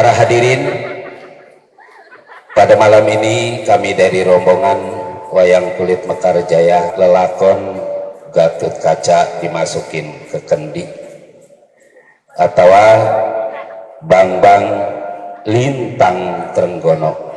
Para hadirin, pada malam ini kami dari rombongan Wayang Kulit Mekarjaya lelakon Gatut Kaca dimasukin ke kendi atau Bang Bang Lintang Trenggono.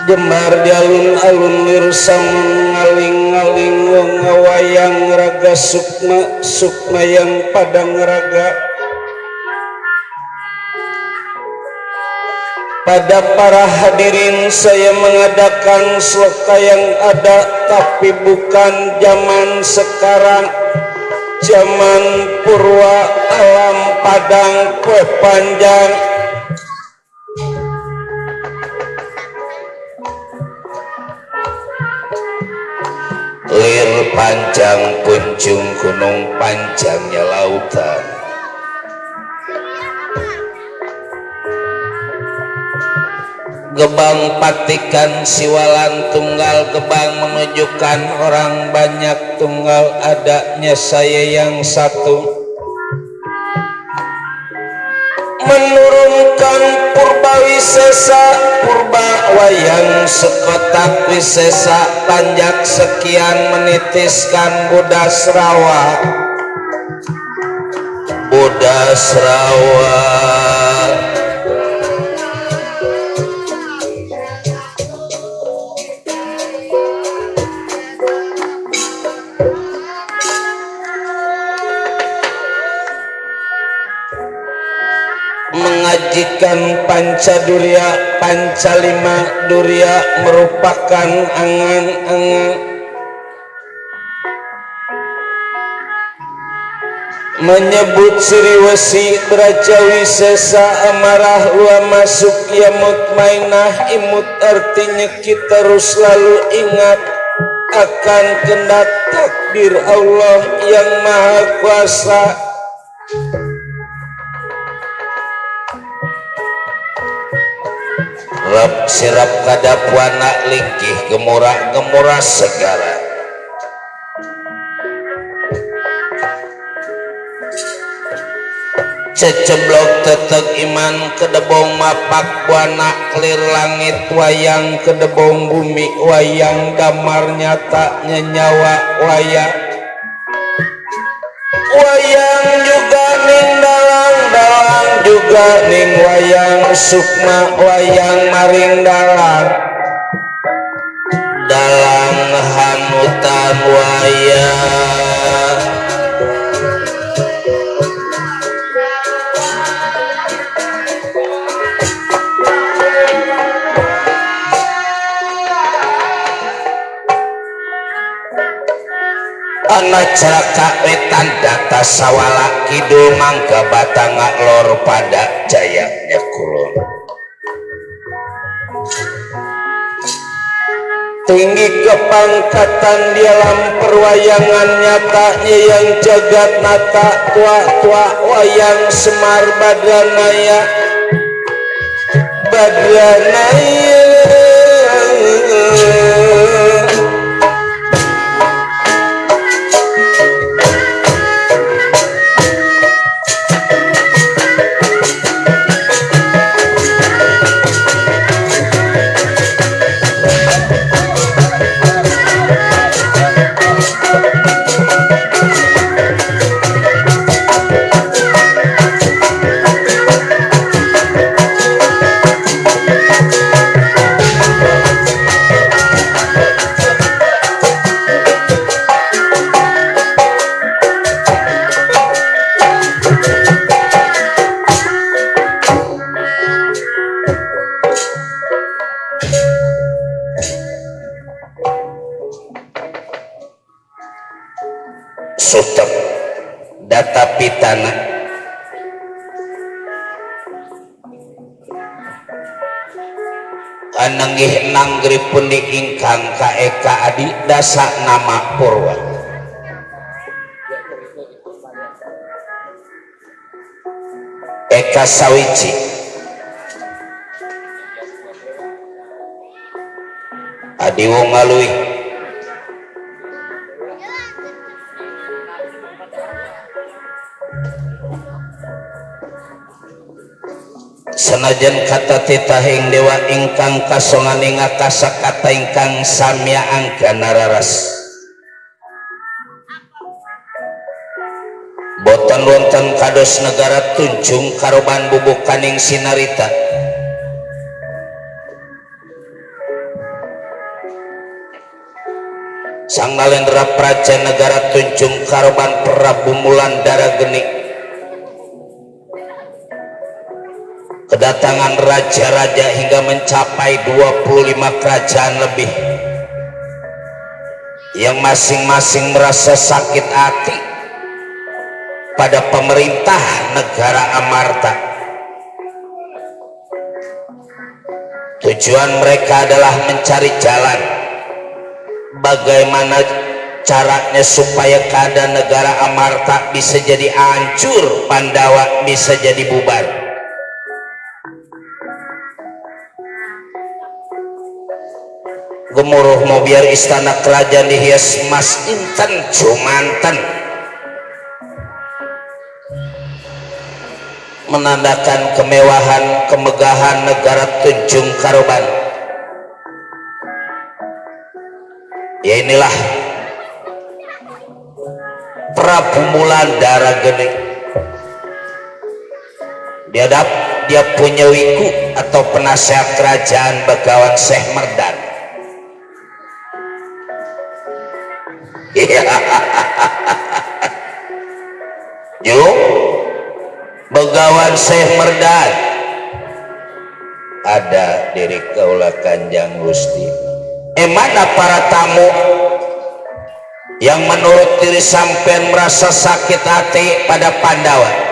Jembar di alun-alun mirsang ngaling-ngaling ngawayang raga sukma yang padang raga. Pada para hadirin saya mengadakan sloka yang ada tapi bukan zaman sekarang, zaman purwa alam pada padang kue panjang lir panjang punjung gunung panjangnya lautan gebang patikan siwalan tunggal gebang menunjukkan orang banyak tunggal adanya saya yang satu menurunkan purba wisesa purba wayang sekotak wisesa panjak sekian menitiskan budas rawa mengajikan pancadurya pancalima durya merupakan angan-angan menyebut siriwesi beraja wisesa amarah wa masuk ya mutmainah imut artinya kita harus selalu ingat akan kehendak takdir Allah yang maha kuasa Rab sirap kadapuana lingkih gemurah segala ceceblok teteg iman kedebong mapak buana kelir langit wayang kedebong bumi wayang damar nyata nyenyawa wayang juga ning dalang juga ning wayang sukma wayang maring dalang hanutan wayang anak celaka wetan data sawala kidul mangga batanga lor pada jayanya kulon tinggi kepangkatan di alam perwayangan nyatanya yang jagat nata tua wayang semar badranaya sutem data pitana ananggih nanggri pundi ingkang kaeka adi dasa nama purwa eka sawiji adi wong ngalui senajan kata titahing dewa ingkang kasonganing akasakata ingkang samya angka nararas boten wonten kados negara tunjung karoban bubukaning sinarita sang nalendra praja negara tunjung karoban Prabu Mulandara Geni kedatangan raja-raja hingga mencapai 25 kerajaan lebih yang masing-masing merasa sakit hati pada pemerintah negara Amarta. Tujuan mereka adalah mencari jalan bagaimana caranya supaya keadaan negara Amarta bisa jadi hancur, Pandawa bisa jadi bubar. Gemuruh mau biar istana kerajaan dihias emas inten jumanten, menandakan kemewahan kemegahan negara Tunjung Karuban. Ya inilah Prabu Mulandara Gede. Dia punya wiku atau penasehat kerajaan Begawan Syekh Merdan. Yuk, Begawan Syekh Merdan ada diri kaula Kanjang Gusti. Mana para tamu yang menurut diri sampean merasa sakit hati pada Pandawa?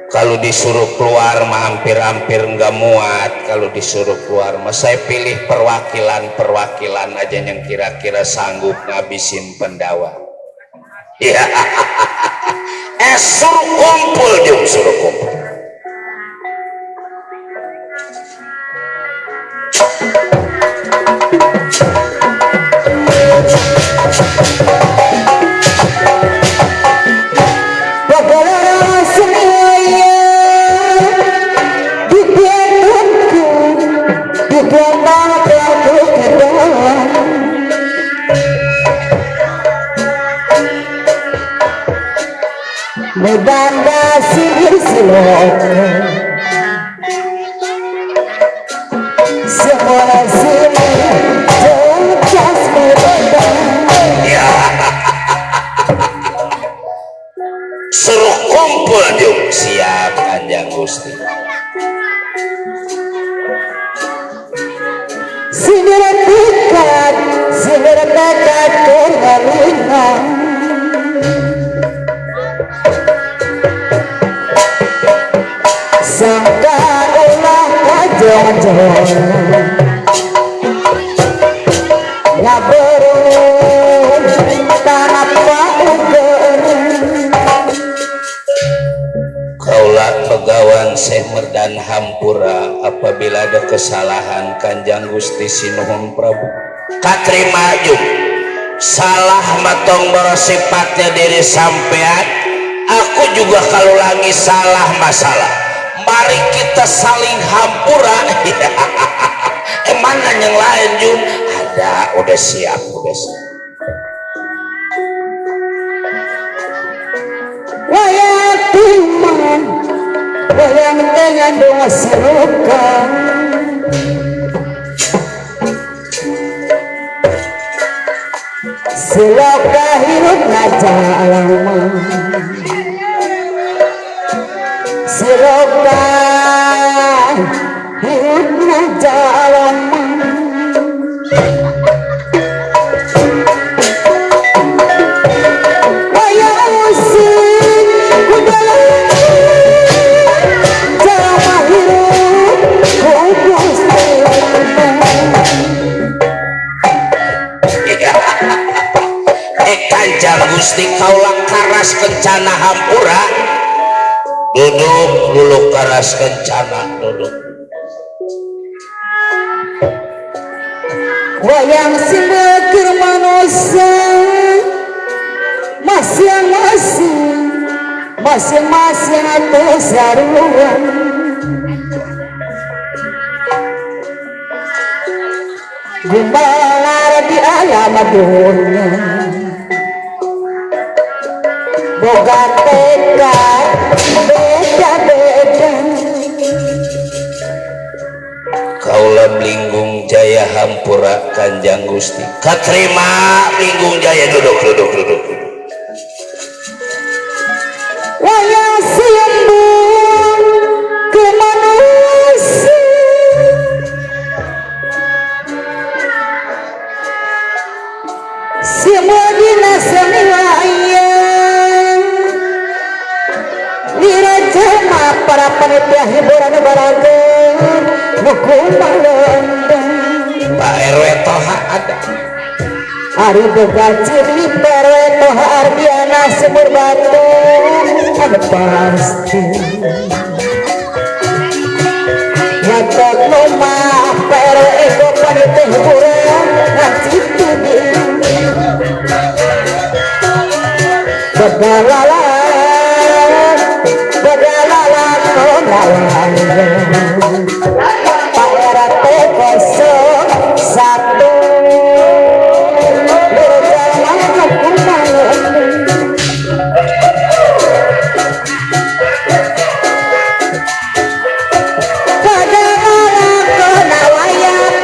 Kalau disuruh keluar mah hampir-hampir nggak muat. Kalau disuruh keluar mah saya pilih perwakilan aja yang kira-kira sanggup ngabisin Pandawa. Ya, suruh kumpul jom, suruh kumpul. Medanda sihir silok semua sini jelas medanda. Ya, suruh kumpul jom. Siap Kanjeng Gusti. Sihir dekat kenalingan sangka ulah kajon-jon ngaberun tanapa ugeun. Kaula Begawan Syekh Merdan hampura apabila ada kesalahan Kanjang Gusti sinuhun Prabu katrima jum. Salah matong bersifatnya diri sampean, aku juga kalau lagi salah masalah. Mari kita saling hampura. Mana yang lain Jun? Ada, udah siap. Wayang timan, wayang dengan doa sirukan, siloka hidup najalama, siloka hidup najalama. Kanjeng Gusti kaulang karas kencana hampura. Duduk dulu karas kencana duduk. Wayang simbekir manusia masing-masing atas saruan. Gumbalar di alam dunia boga tekad beda-beda. Kaula Linggung Jaya hampura Kanjeng Gusti. Katrima Linggung Jaya duduk. Wayang simbol ke manusia semua dina seni wayang para panitia hiburan barageun hukum malendang Pak RW toha ada Ari boga ciri perwe toha Ardiana Sumur Batu ada pasti nyatok lumah perwe ego panitia hiburan ngasih tudi Bedalalan konalan Pak RT 01 berjalan hukum malendang Bedalalan konawaya RT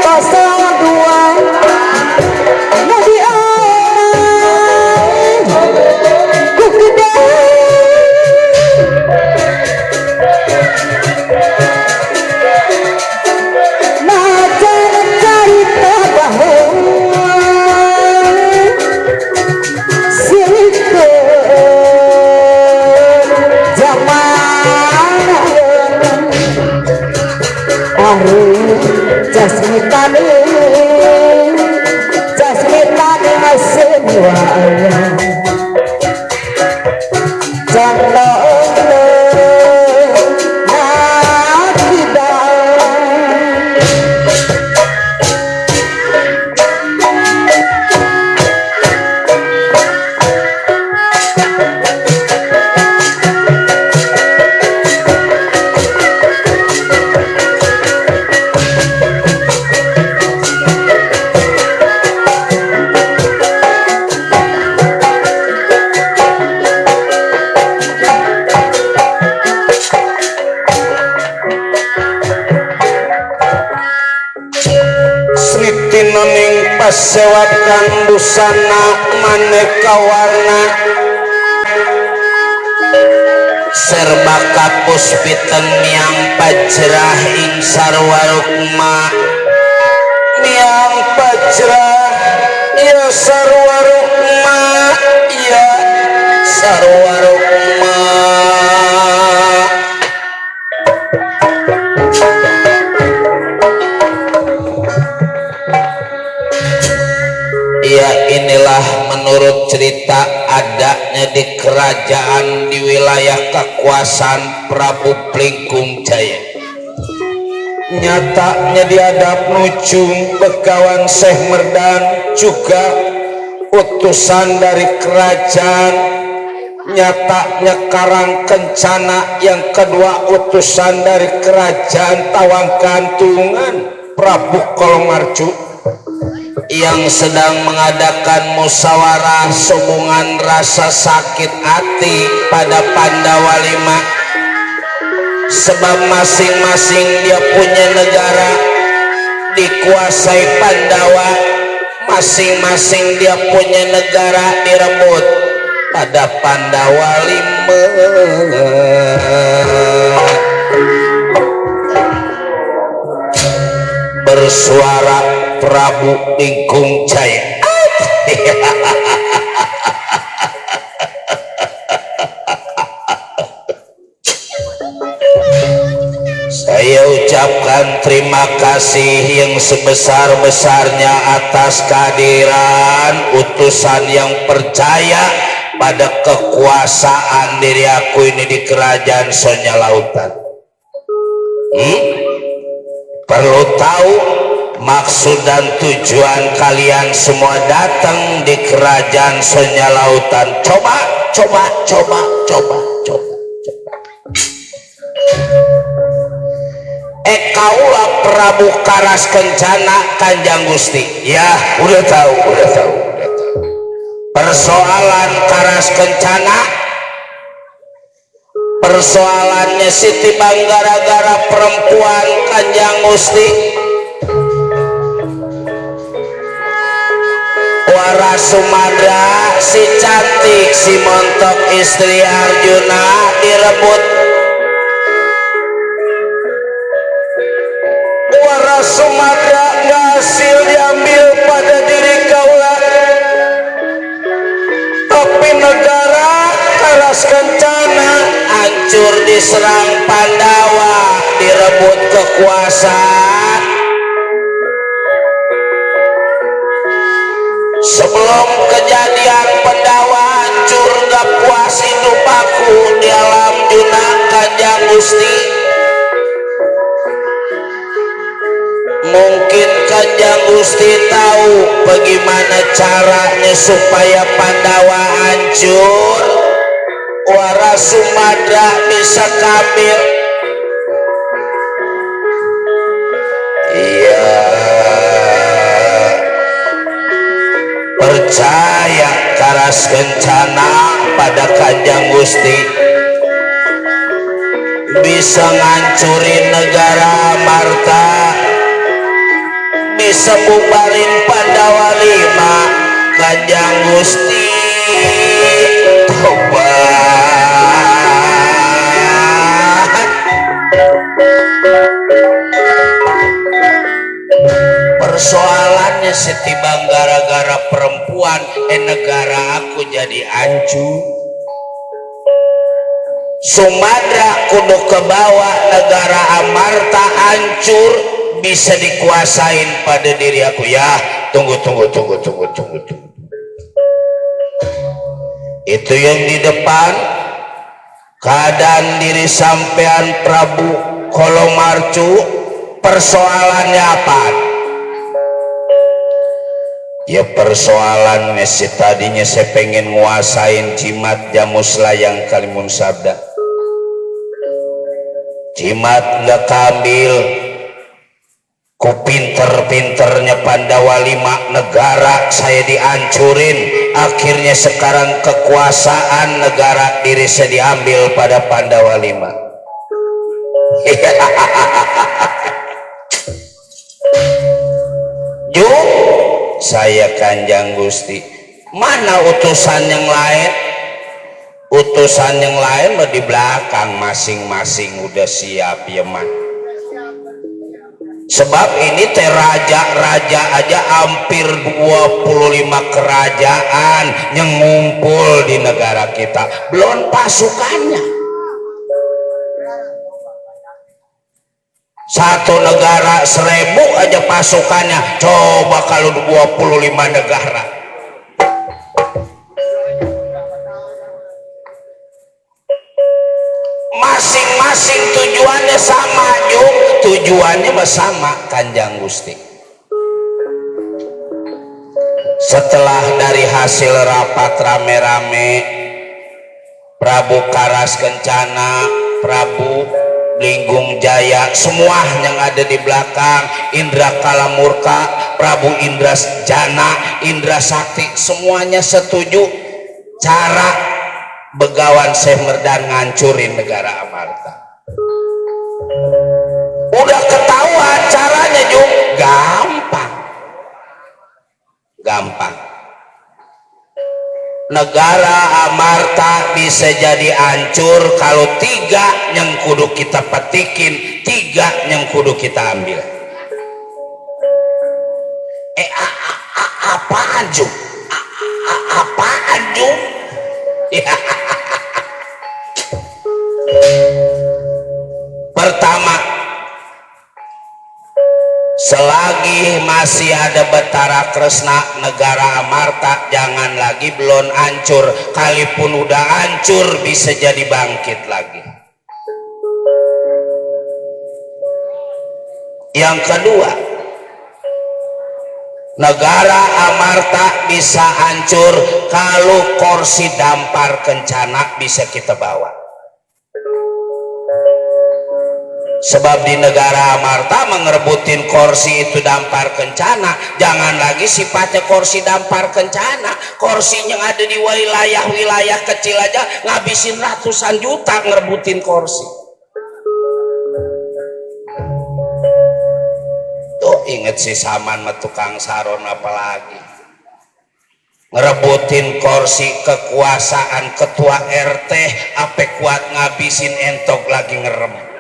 02 Nadi orang ku gede macan carita bahwa silikeun zaman Ari jasmitani semuanya jangan Noning pasewakan busana maneka warna serba kapus piten miang pajrah ing sarwarukma miang pajrah ya sarwarukma ya sarwarukma ya inilah menurut cerita adanya di kerajaan di wilayah kekuasaan Prabu Plingkung Jaya. Nyatanya diadap Nucung Bekawan Syekh Merdan juga utusan dari kerajaan. Nyatanya Karang Kencana yang kedua utusan dari kerajaan Tawang Kantungan Prabu Kolomarcu yang sedang mengadakan musyawarah hubungan rasa sakit hati pada Pandawa 5 sebab masing-masing dia punya negara dikuasai Pandawa, masing-masing dia punya negara direbut pada Pandawa 5 bersuara Prabu Plingkung Jaya. Saya ucapkan terima kasih yang sebesar-besarnya atas kehadiran utusan yang percaya pada kekuasaan diri aku ini di kerajaan Sonya Lautan. Perlu tahu maksud dan tujuan kalian semua datang di kerajaan Sonya Lautan? Coba. Kaulah Prabu Karas Kencana Kanjang Gusti. Ya, udah tahu. Persoalan Karas Kencana, persoalannya Siti Bang gara-gara perempuan Kanjang Gusti. Wara Sumadra si cantik si montok istri Arjuna direbut. Wara Sumadra hasil diambil pada diri kaula, tapi negara Karas Kencana Hancur diserang Pandawa, direbut kekuasaan. Sebelum kejadian Pandawa hancur, gak puas hidup aku di alam Juna Kanjeng Gusti. Mungkin Kanjeng Gusti tahu bagaimana caranya supaya Pandawa hancur, waras Sumadra bisa kambil. Iya, percaya karas kencana pada Kanjeng Gusti bisa ngancurin negara Amarta, bisa bubarin Pandawa 5. Kanjeng Gusti tobat. Persoalannya setibang gara-gara perempuan negara aku jadi hancur. Sumadra kudu ke bawah, negara Amarta hancur, bisa dikuasain pada diri aku. Ya, tunggu. Itu yang di depan, keadaan diri sampean Prabu Kolomarcu, persoalannya apa? Ya persoalannya si tadinya saya pengen nguasain Cimat Jamus Layang Kalimun Sabda. Cimat nggak kambil, ku pinter-pinternya Pandawa 5, negara saya dihancurin. Akhirnya sekarang kekuasaan negara diri saya diambil pada Pandawa 5. Jum, saya Kanjeng Gusti, mana utusan yang lain? Utusan yang lain mah di belakang, masing-masing udah siap ya man. Sebab ini teh raja-raja aja hampir 25 kerajaan yang ngumpul di negara kita, belum pasukannya. Satu negara 1000 aja pasukannya, coba kalau 25 negara. Masing-masing tujuannya sama, Jung. Tujuannya sama, Kanjeng Gusti. Setelah dari hasil rapat rame-rame, Prabu Karas Kencana, Prabu Linggung Jaya, semua yang ada di belakang, Indra Kalamurka, Prabu Indra Jana, Indra Sakti, semuanya setuju cara Begawan Syekh Merdan ngancurin negara Amarta. Udah ketahuan caranya, Jung. Gampang. Negara Amarta bisa jadi hancur kalau 3 yang kudu kita petikin, 3 yang kudu kita ambil. Apaan, Jung? Apaan, Jung? Pertama, selagi masih ada Betara Kresna, negara Amarta jangan lagi belum hancur. Kalipun udah hancur bisa jadi bangkit lagi. Yang kedua, negara Amarta bisa hancur kalau kursi Dampar Kencana bisa kita bawa. Sebab di negara Amarta mengerebutin kursi itu Dampar Kencana, jangan lagi sifatnya kursi Dampar Kencana, kursinya yang ada di wilayah-wilayah kecil aja ngabisin ratusan juta ngerebutin kursi. Tuh inget si Saman sama tukang Saron apalagi ngerebutin kursi kekuasaan ketua RT, apa kuat ngabisin entok lagi ngerem.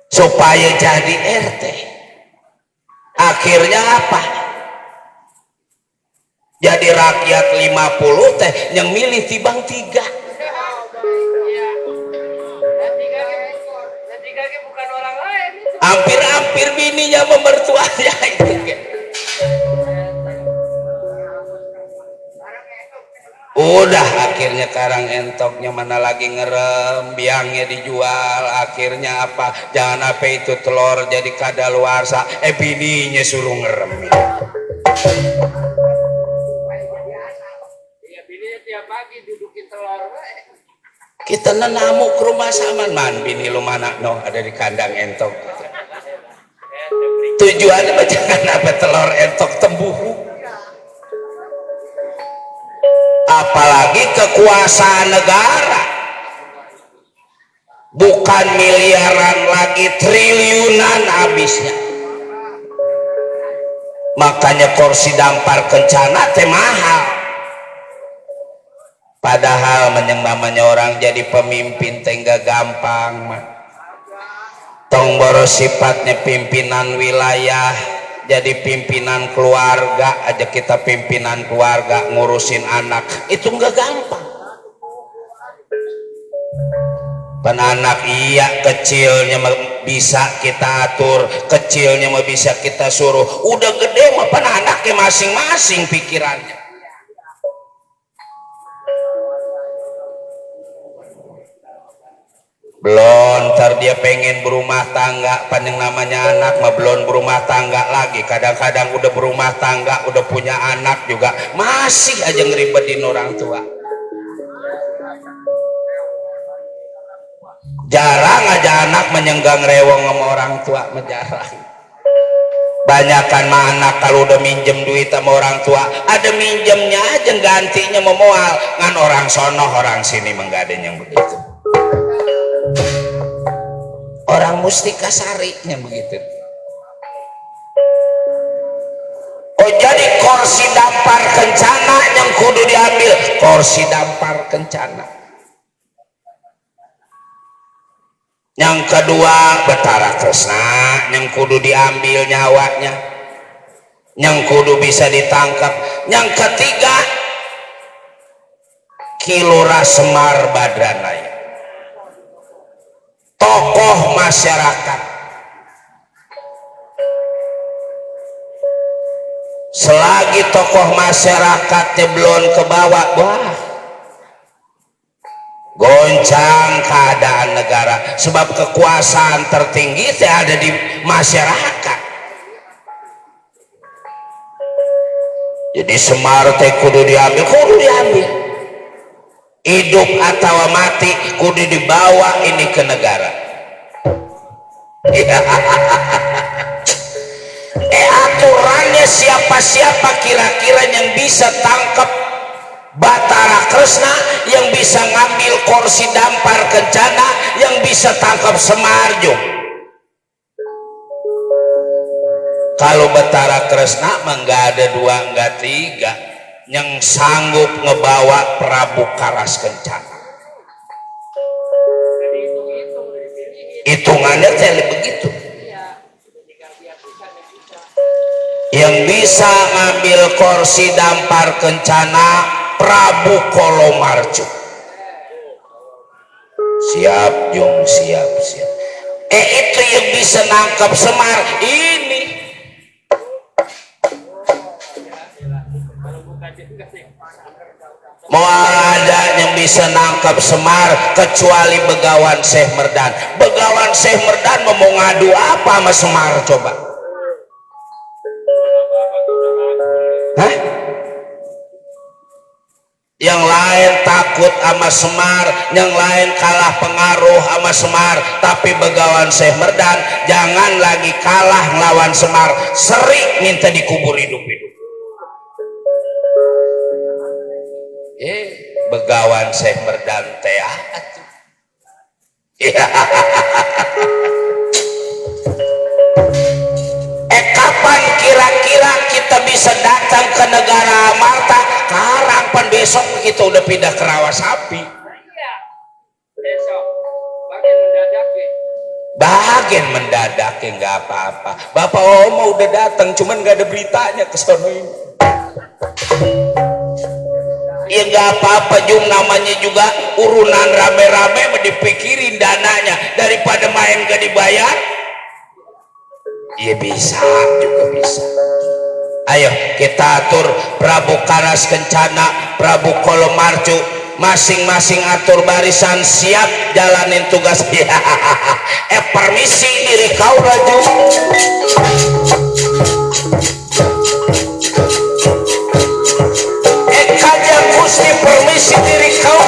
Supaya jadi RT, akhirnya apa? Jadi rakyat 50 teh yang milih tibang 3. Hampir-hampir bininya memertuanya itu. Udah akhirnya karang entoknya mana lagi ngerem, biangnya dijual, akhirnya apa? Jangan apa itu telur jadi kadaluarsa, bininya suruh ngerem. Kita nenamu ke rumah saman man, bini lu mana no ada di kandang entok. Tujuannya jangan apa telur entok tembuhu. Apalagi kekuasaan negara, bukan miliaran lagi, triliunan habisnya. Makanya kursi dampar kencana teh mahal. Padahal yang namanya orang jadi pemimpin teh nggak gampang mah. Tong boros sifatnya pimpinan wilayah, jadi pimpinan keluarga aja, kita pimpinan keluarga ngurusin anak itu nggak gampang. Anak iya kecilnya bisa kita atur, kecilnya mah bisa kita suruh, udah gede mah anaknya masing-masing pikirannya. Belum ntar dia pengen berumah tangga, yang namanya anak mah belum berumah tangga lagi, kadang-kadang udah berumah tangga, udah punya anak juga masih aja ngeribetin orang tua. Jarang aja anak menyenggang rewong sama orang tua, jarang. Banyakan mah anak kalau udah minjem duit sama orang tua, ada minjemnya aja gantinya memoal ngan orang sono orang sini, menggaden yang begitu. Orang mustika sarinya begitu. Oh jadi kursi dampar kencana yang kudu diambil, kursi dampar kencana. Yang kedua Betara Kresna yang kudu diambil nyawanya, yang kudu bisa ditangkap. Yang ketiga Kilora Semar Badranaya, tokoh masyarakat. Selagi tokoh masyarakatnya belum ke bawah, wah goncang keadaan negara, sebab kekuasaan tertinggi teh ada di masyarakat. Jadi Semar teh kudu diambil, hidup atau mati kudu dibawa ini ke negara. Aturannya siapa-siapa kira-kira yang bisa tangkap Batara Kresna, yang bisa ngambil kursi dampar kencana, yang bisa tangkap Semarjo. Kalau Batara Kresna mah nggak ada dua nggak tiga yang sanggup ngebawa Prabu Karas Kencana. Hitungannya teh begitu. Yang bisa ngambil kursi dampar kencana Prabu Kolomarjo. Siap Jung, siap. Itu yang bisa nangkap Semar ini. Mau ada yang bisa nangkap Semar kecuali Begawan Syekh Merdan. Begawan Syekh Merdan mau ngadu apa sama Semar coba? Hah? Yang lain takut sama Semar, yang lain kalah pengaruh sama Semar, tapi Begawan Syekh Merdan jangan lagi kalah ngelawan Semar, sering minta dikubur hidup-hidup. Begawan Syekh Merdan teh kapan kira-kira kita bisa datang ke negara Amarta? Kapan besok kita udah pindah ke Rawasapi? Bagian mendadak ya nggak apa-apa. Bapak Oma udah datang, cuman nggak ada beritanya ke sono ini. Ya nggak apa-apa Jung, namanya juga urunan rame-rame dipikirin dananya daripada main gak dibayar. Ya bisa juga bisa. Ayo kita atur Prabu Karas Kencana, Prabu Kolomarcu, masing-masing atur barisan, siap jalanin tugas. Permisi diri kau Raju. Kajang Gusti permisi diri kau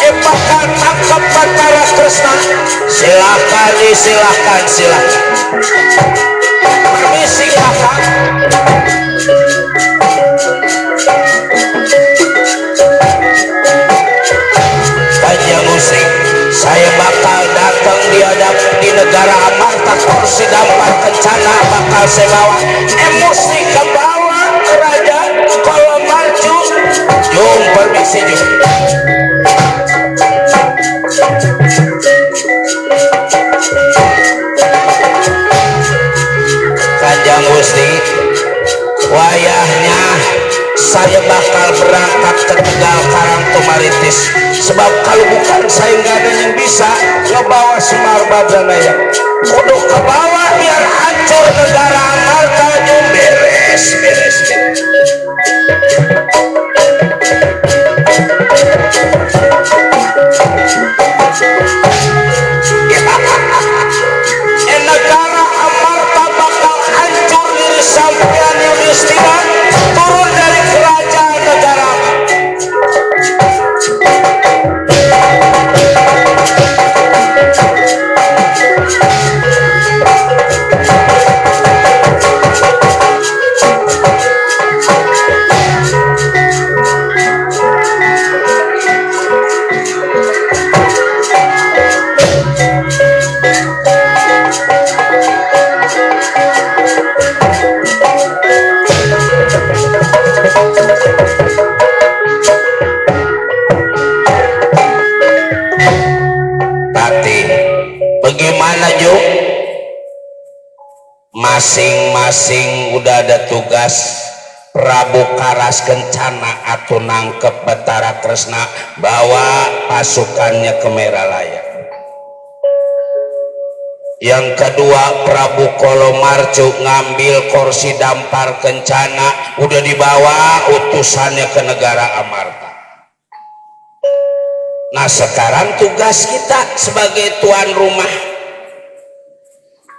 bakal tangkap Batara Kresna. Silakan silakan silakan. Permisi kakak. Kajang Gusti, saya bakal datang di negara Amarta, kursi dampar Kencana bakal saya bawa. Emosi ke bawah Raja Kolomarcu. Jom permisi Jom. Kanjeng Gusti, wayahnya saya bakal berangkat ke Tegal Karang Tumaritis, sebab kalau bukan saya nggak ada yang bisa ngebawa Semar Badranaya. Kudu ke bawah biar hancur negara Amarta. Jom beres. Negara Amarta bakal hancur diri sampean Yudhistira, turun dari kerajaan negara. Bagaimana Jo? Masing-masing udah ada tugas. Prabu Karas Kencana atau nangkep Batara Kresna, bawa pasukannya ke Meralaya. Yang kedua Prabu Kolomarcu ngambil kursi dampar Kencana, udah dibawa utusannya ke negara Amarta. Nah sekarang tugas kita sebagai tuan rumah,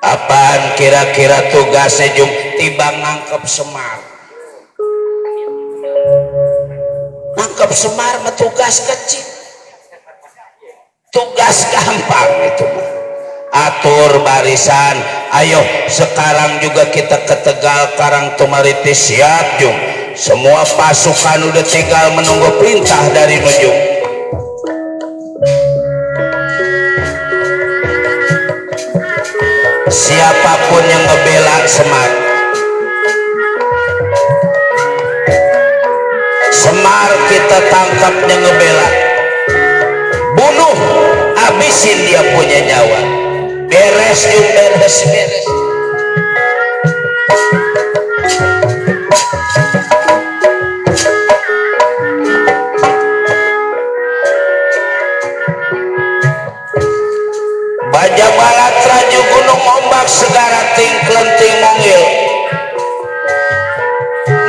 apaan kira-kira tugasnya Jung? Tiba nangkep Semar. Nangkep Semar mah tugas kecil, tugas gampang itu mah. Atur barisan, ayo sekarang juga kita ke Tegal Karang Tumaritis, siap Jung. Semua pasukan udah tinggal menunggu perintah dari Nujung. Siapapun yang ngebela Semar, Semar kita tangkapnya ngebela, bunuh, habisin dia punya nyawa. Beres Jung, beres. Baja balat raju gunung ombak segara ting kelenting mongil.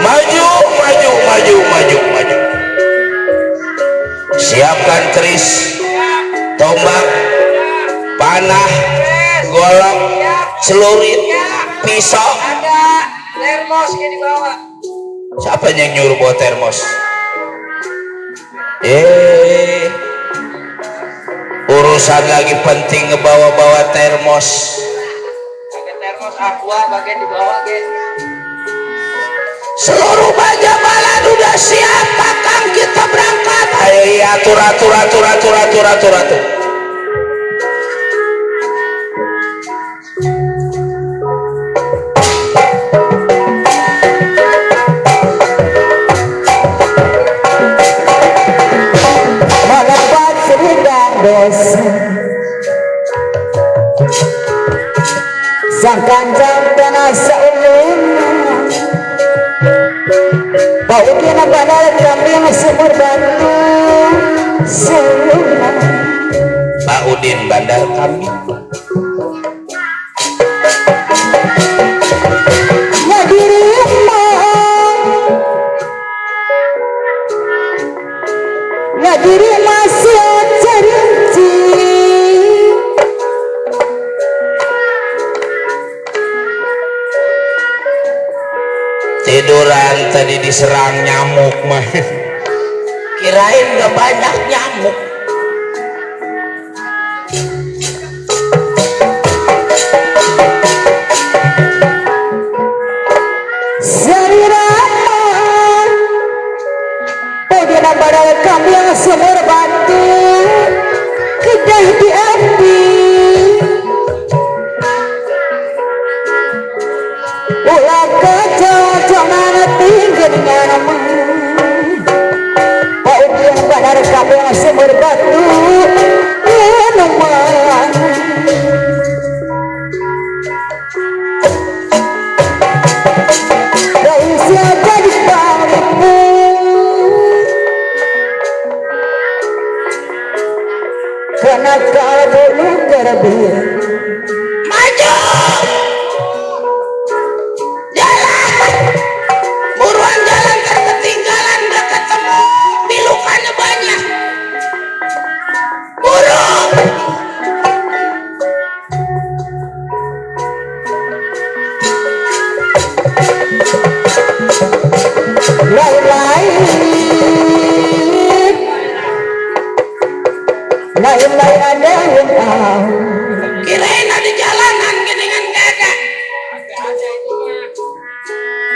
Maju. Siapkan keris, tombak, panah, golok, celurit, pisau. Ada termos yang dibawa. Siapa yang nyuruh bawa termos? Urusan lagi penting ngebawa-bawa termos. Pakai termos aqua bagian dibawa gen. Seluruh baja balan udah siap, Kakang, kita berangkat. Ayo iya, atur. Melepas selidang dosa, sang kanjang tanah seulung, bau dia nabana sumber batu Sunan Pak Udin Bandar kami Ngadiri masih cerinci tiduran tadi diserang nyamuk mah kirain gak banyak nyamuk Padahal kami yang sumber batu kedah di api ulah kecocokan tinggi nama Paudian badar kami yang sumber batu minuman dari siapa di balimu karena kau belum terbiar maju jalan buruan jalan ketinggalan gak ketemu pilukannya banyak buru lain-lain ada yang tahu kirain ada jalanan geningan kagak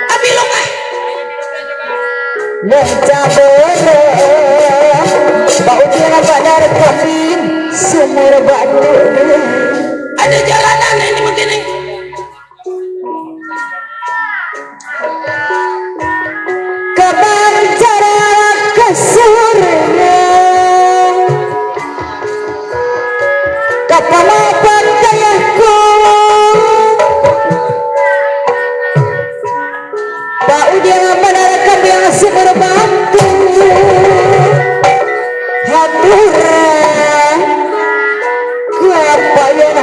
tapi lo mah mencabut bau dia badar kambing sumur batu ada jalanan ini begini kapan cara kesurnya kapan apa kayaku bau dia badar kambing sumur batu haturan kepayan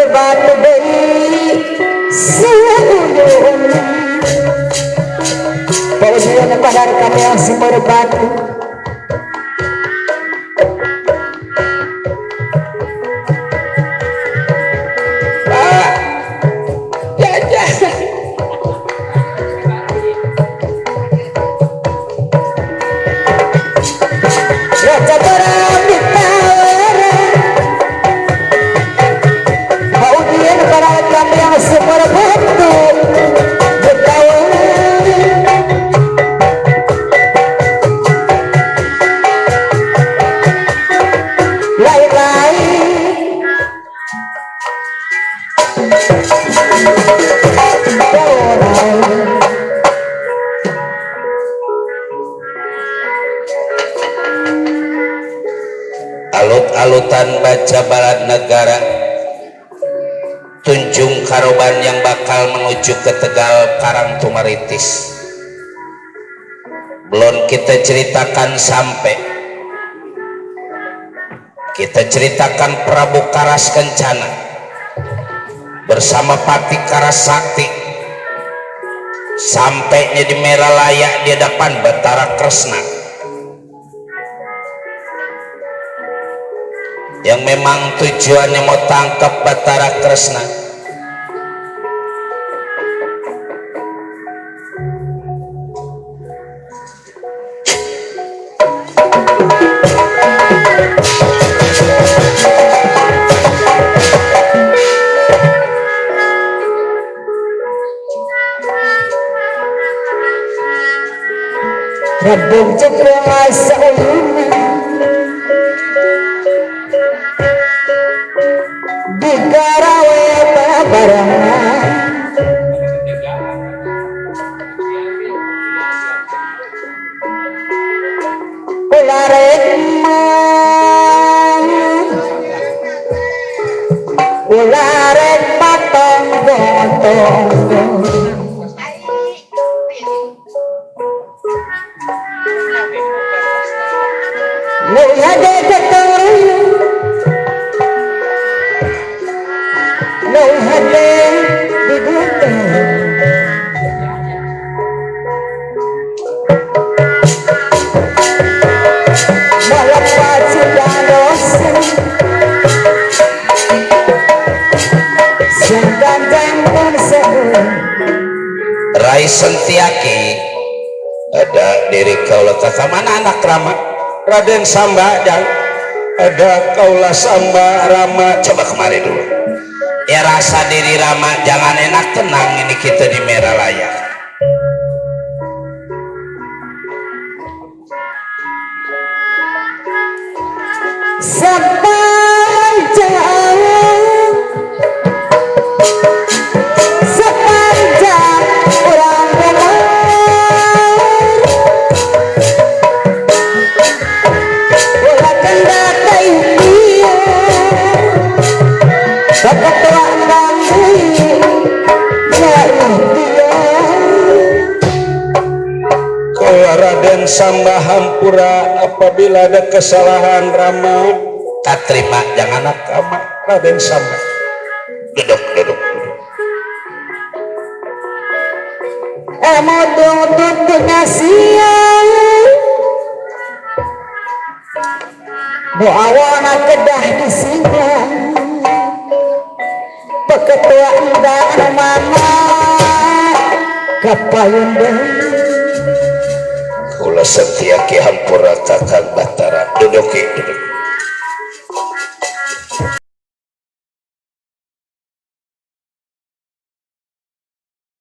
batu beri seulun Paudian badar kami yang sumber batu Raja Perang ditawar Paudian badar kami yang sumber batu ditawar lain-lain alut-alutan baca balad negara Tunjung Karoban yang bakal menuju ke Tegal Karang Tumaritis belum kita ceritakan sampai kita ceritakan Prabu Karas Kencana bersama Pati Karas Sakti sampainya di Meralaya di hadapan Batara Kresna yang memang tujuannya mau tangkap Batara Kresna. Rabung cukup masa uluna digarawe babarangan ularek ularek patong gotong lu hade ketemu lu hade diguteng melepas sudah dosa sungkan tempun sehun Rai Sentiaki ada diri kaula mana anak Rama Raden Samba dan ada kaula Samba Rama. coba kemari dulu ya rasa diri Rama jangan enak tenang ini kita di merah layar sepanjang orang benar ulah kendatai dia ketua nanggung ya dia Kaula Raden Samba hampura apabila ada kesalahan Rama. tak terima jangan anak Rama Raden Samba duduk tutup ngasian bu awana kedah disinggang peketua enggak mana kapayun deh Kaula Sentiaki hampura kakang Batara duduk.